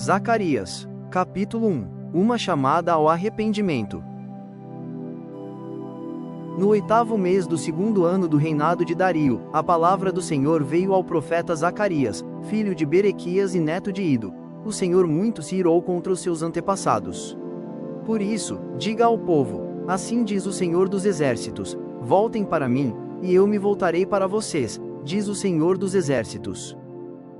Zacarias, capítulo 1. Uma chamada ao arrependimento. No 8º mês do 2º ano do reinado de Dario, a palavra do Senhor veio ao profeta Zacarias, filho de Berequias e neto de Ido. O Senhor muito se irou contra os seus antepassados. Por isso, diga ao povo: assim diz o Senhor dos Exércitos: voltem para mim, e eu me voltarei para vocês, diz o Senhor dos Exércitos.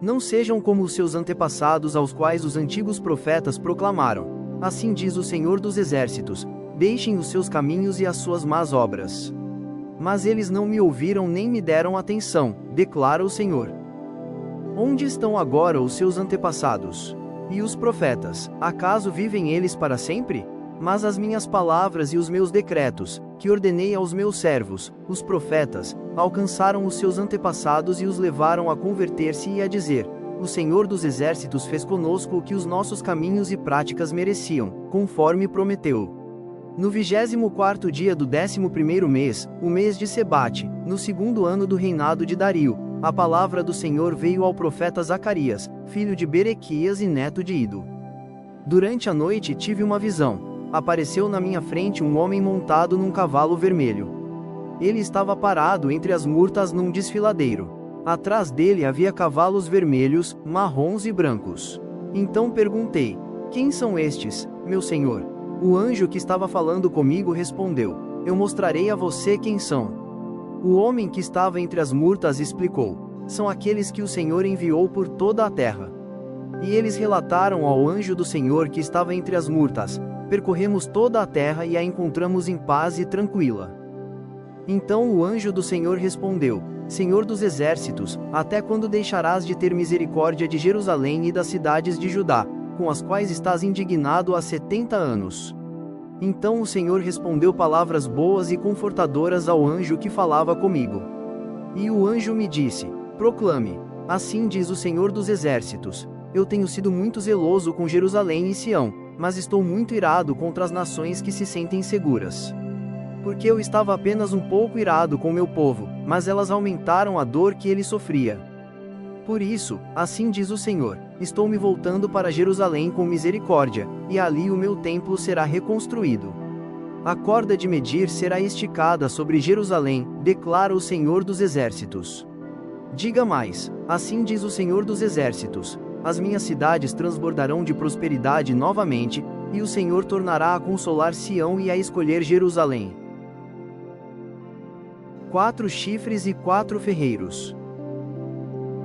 Não sejam como os seus antepassados aos quais os antigos profetas proclamaram: assim diz o Senhor dos Exércitos, deixem os seus caminhos e as suas más obras. Mas eles não me ouviram nem me deram atenção, declara o Senhor. Onde estão agora os seus antepassados? E os profetas, acaso vivem eles para sempre? Mas as minhas palavras e os meus decretos, que ordenei aos meus servos, os profetas, alcançaram os seus antepassados e os levaram a converter-se e a dizer: o Senhor dos Exércitos fez conosco o que os nossos caminhos e práticas mereciam, conforme prometeu. No 24º dia do 11º mês, o mês de Sebate, no 2º ano do reinado de Dario, a palavra do Senhor veio ao profeta Zacarias, filho de Berequias e neto de Ido. Durante a noite tive uma visão. Apareceu na minha frente um homem montado num cavalo vermelho. Ele estava parado entre as murtas num desfiladeiro. Atrás dele havia cavalos vermelhos, marrons e brancos. Então perguntei: quem são estes, meu senhor? O anjo que estava falando comigo respondeu: eu mostrarei a você quem são. O homem que estava entre as murtas explicou: são aqueles que o Senhor enviou por toda a terra. E eles relataram ao anjo do Senhor que estava entre as murtas: percorremos toda a terra e a encontramos em paz e tranquila. Então o anjo do Senhor respondeu: Senhor dos Exércitos, até quando deixarás de ter misericórdia de Jerusalém e das cidades de Judá, com as quais estás indignado há 70 anos? Então o Senhor respondeu palavras boas e confortadoras ao anjo que falava comigo. E o anjo me disse: proclame: assim diz o Senhor dos Exércitos, eu tenho sido muito zeloso com Jerusalém e Sião, mas estou muito irado contra as nações que se sentem seguras. Porque eu estava apenas um pouco irado com meu povo, mas elas aumentaram a dor que ele sofria. Por isso, assim diz o Senhor, estou me voltando para Jerusalém com misericórdia, e ali o meu templo será reconstruído. A corda de medir será esticada sobre Jerusalém, declara o Senhor dos Exércitos. Diga mais: assim diz o Senhor dos Exércitos, as minhas cidades transbordarão de prosperidade novamente, e o Senhor tornará a consolar Sião e a escolher Jerusalém. 4 chifres e 4 ferreiros.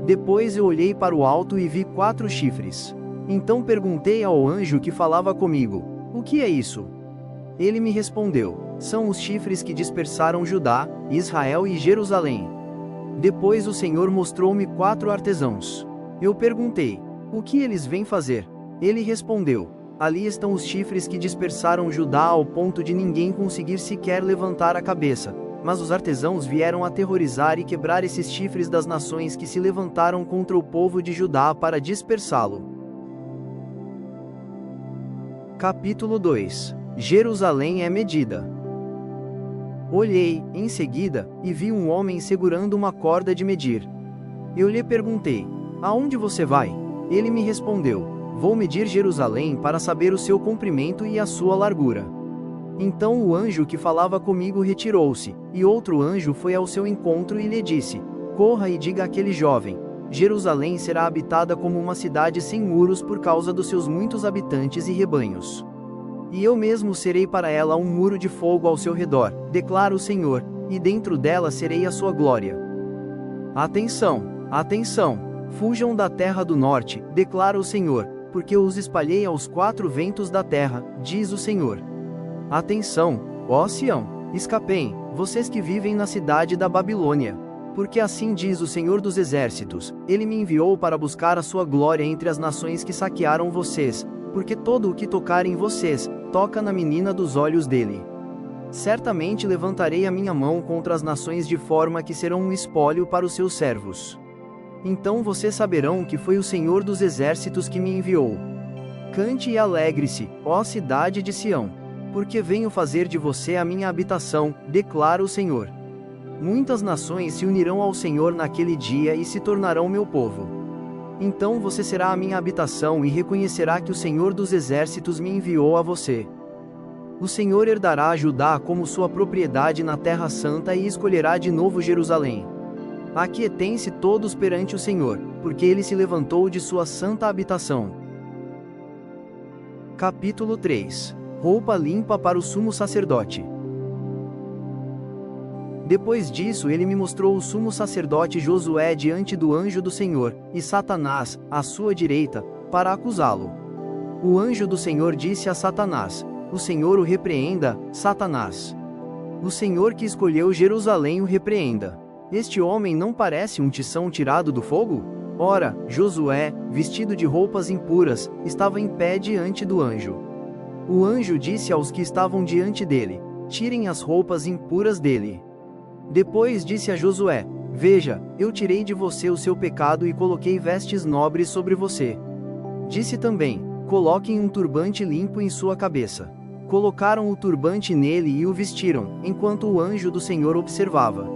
Depois eu olhei para o alto e vi 4 chifres. Então perguntei ao anjo que falava comigo: o que é isso? Ele me respondeu: são os chifres que dispersaram Judá, Israel e Jerusalém. Depois o Senhor mostrou-me 4 artesãos. Eu perguntei: o que eles vêm fazer? Ele respondeu: ali estão os chifres que dispersaram Judá ao ponto de ninguém conseguir sequer levantar a cabeça. Mas os artesãos vieram aterrorizar e quebrar esses chifres das nações que se levantaram contra o povo de Judá para dispersá-lo. Capítulo 2. Jerusalém é medida. Olhei, em seguida, e vi um homem segurando uma corda de medir. Eu lhe perguntei: aonde você vai? Ele me respondeu: vou medir Jerusalém para saber o seu comprimento e a sua largura. Então o anjo que falava comigo retirou-se, e outro anjo foi ao seu encontro e lhe disse: corra e diga àquele jovem: Jerusalém será habitada como uma cidade sem muros por causa dos seus muitos habitantes e rebanhos. E eu mesmo serei para ela um muro de fogo ao seu redor, declara o Senhor, e dentro dela serei a sua glória. Atenção, atenção! Fujam da terra do norte, declara o Senhor, porque eu os espalhei aos 4 ventos da terra, diz o Senhor. Atenção, ó Sião, escapem, vocês que vivem na cidade da Babilônia. Porque assim diz o Senhor dos Exércitos, ele me enviou para buscar a sua glória entre as nações que saquearam vocês, porque todo o que tocar em vocês, toca na menina dos olhos dele. Certamente levantarei a minha mão contra as nações de forma que serão um espólio para os seus servos. Então vocês saberão que foi o Senhor dos Exércitos que me enviou. Cante e alegre-se, ó cidade de Sião. Porque venho fazer de você a minha habitação, declara o Senhor. Muitas nações se unirão ao Senhor naquele dia e se tornarão meu povo. Então você será a minha habitação e reconhecerá que o Senhor dos Exércitos me enviou a você. O Senhor herdará Judá como sua propriedade na Terra Santa e escolherá de novo Jerusalém. Aquietem-se todos perante o Senhor, porque ele se levantou de sua santa habitação. Capítulo 3. Roupa limpa para o sumo sacerdote. Depois disso ele me mostrou o sumo sacerdote Josué diante do anjo do Senhor, e Satanás, à sua direita, para acusá-lo. O anjo do Senhor disse a Satanás: O Senhor o repreenda, Satanás. O Senhor que escolheu Jerusalém o repreenda. Este homem não parece um tição tirado do fogo? Ora, Josué, vestido de roupas impuras, estava em pé diante do anjo. O anjo disse aos que estavam diante dele: Tirem as roupas impuras dele. Depois disse a Josué: Veja, eu tirei de você o seu pecado e coloquei vestes nobres sobre você. Disse também: Coloquem um turbante limpo em sua cabeça. Colocaram o turbante nele e o vestiram, enquanto o anjo do Senhor observava.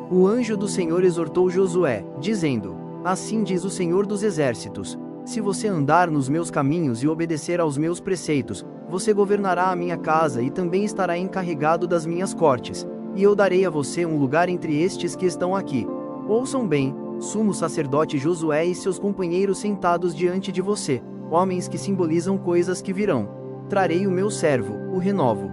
O anjo do Senhor exortou Josué, dizendo: Assim diz o Senhor dos Exércitos: Se você andar nos meus caminhos e obedecer aos meus preceitos, você governará a minha casa e também estará encarregado das minhas cortes, e eu darei a você um lugar entre estes que estão aqui. Ouçam bem, sumo sacerdote Josué e seus companheiros sentados diante de você, homens que simbolizam coisas que virão. Trarei o meu servo, o renovo.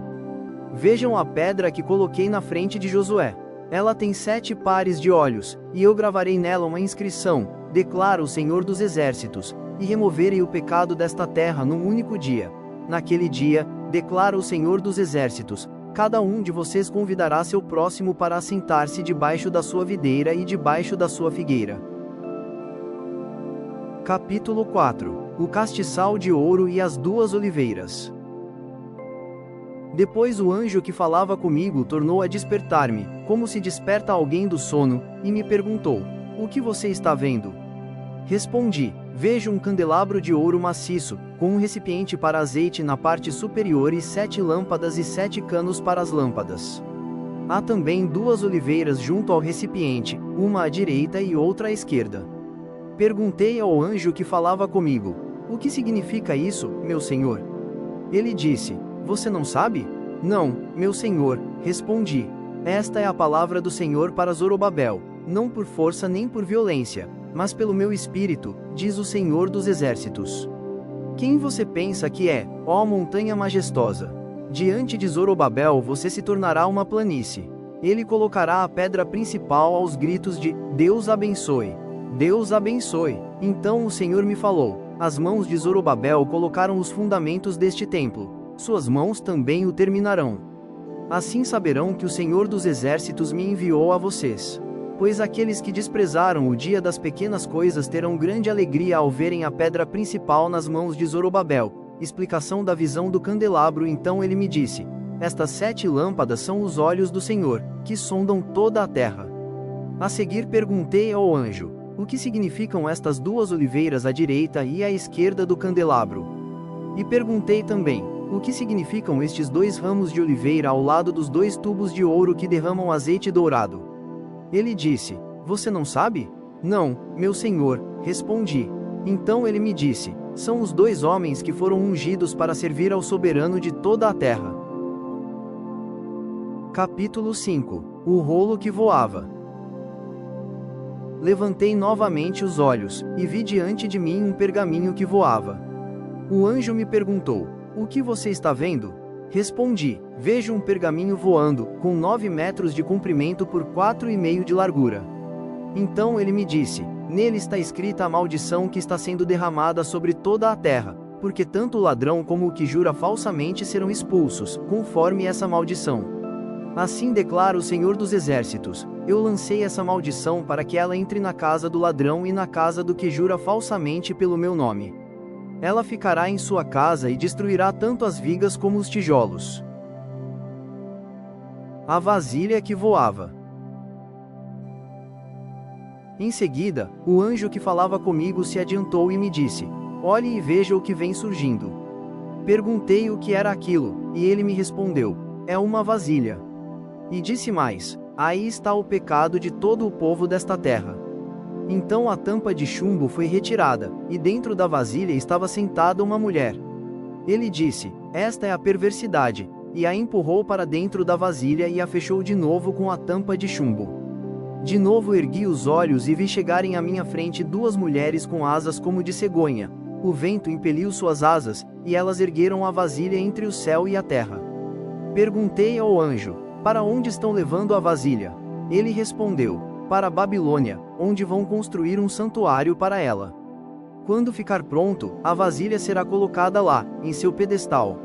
Vejam a pedra que coloquei na frente de Josué. Ela tem 7 pares de olhos, e eu gravarei nela uma inscrição, declara o Senhor dos Exércitos, e removerei o pecado desta terra num único dia. Naquele dia, declara o Senhor dos Exércitos, cada um de vocês convidará seu próximo para assentar-se debaixo da sua videira e debaixo da sua figueira. Capítulo 4. O castiçal de ouro e as 2 oliveiras. Depois o anjo que falava comigo tornou a despertar-me, como se desperta alguém do sono, e me perguntou: O que você está vendo? Respondi: Vejo um candelabro de ouro maciço, com um recipiente para azeite na parte superior e 7 lâmpadas e 7 canos para as lâmpadas. Há também 2 oliveiras junto ao recipiente, uma à direita e outra à esquerda. Perguntei ao anjo que falava comigo: O que significa isso, meu senhor? Ele disse: Você não sabe? Não, meu senhor, respondi. Esta é a palavra do Senhor para Zorobabel, não por força nem por violência, mas pelo meu espírito, diz o Senhor dos Exércitos. Quem você pensa que é, ó montanha majestosa? Diante de Zorobabel você se tornará uma planície. Ele colocará a pedra principal aos gritos de: Deus abençoe! Deus abençoe! Então o Senhor me falou: As mãos de Zorobabel colocaram os fundamentos deste templo. Suas mãos também o terminarão. Assim saberão que o Senhor dos Exércitos me enviou a vocês. Pois aqueles que desprezaram o dia das pequenas coisas terão grande alegria ao verem a pedra principal nas mãos de Zorobabel. Explicação da visão do candelabro. Então ele me disse: Estas 7 lâmpadas são os olhos do Senhor, que sondam toda a terra. A seguir perguntei ao anjo: O que significam estas 2 oliveiras à direita e à esquerda do candelabro? E perguntei também: O que significam estes 2 ramos de oliveira ao lado dos 2 tubos de ouro que derramam azeite dourado? Ele disse: Você não sabe? Não, meu senhor, respondi. Então ele me disse: São os 2 homens que foram ungidos para servir ao soberano de toda a terra. Capítulo 5. O rolo que voava. Levantei novamente os olhos, e vi diante de mim um pergaminho que voava. O anjo me perguntou: O que você está vendo? Respondi: Vejo um pergaminho voando, com 9 metros de comprimento por 4,5 de largura. Então ele me disse: Nele está escrita a maldição que está sendo derramada sobre toda a terra, porque tanto o ladrão como o que jura falsamente serão expulsos, conforme essa maldição. Assim declara o Senhor dos Exércitos: Eu lancei essa maldição para que ela entre na casa do ladrão e na casa do que jura falsamente pelo meu nome. Ela ficará em sua casa e destruirá tanto as vigas como os tijolos. A vasilha que voava. Em seguida, o anjo que falava comigo se adiantou e me disse: Olhe e veja o que vem surgindo. Perguntei o que era aquilo, e ele me respondeu: É uma vasilha. E disse mais: Aí está o pecado de todo o povo desta terra. Então a tampa de chumbo foi retirada, e dentro da vasilha estava sentada uma mulher. Ele disse: esta é a perversidade, e a empurrou para dentro da vasilha e a fechou de novo com a tampa de chumbo. De novo ergui os olhos e vi chegarem à minha frente duas mulheres com asas como de cegonha. O vento impeliu suas asas, e elas ergueram a vasilha entre o céu e a terra. Perguntei ao anjo: para onde estão levando a vasilha? Ele respondeu: para a Babilônia, onde vão construir um santuário para ela. Quando ficar pronto, a vasilha será colocada lá, em seu pedestal.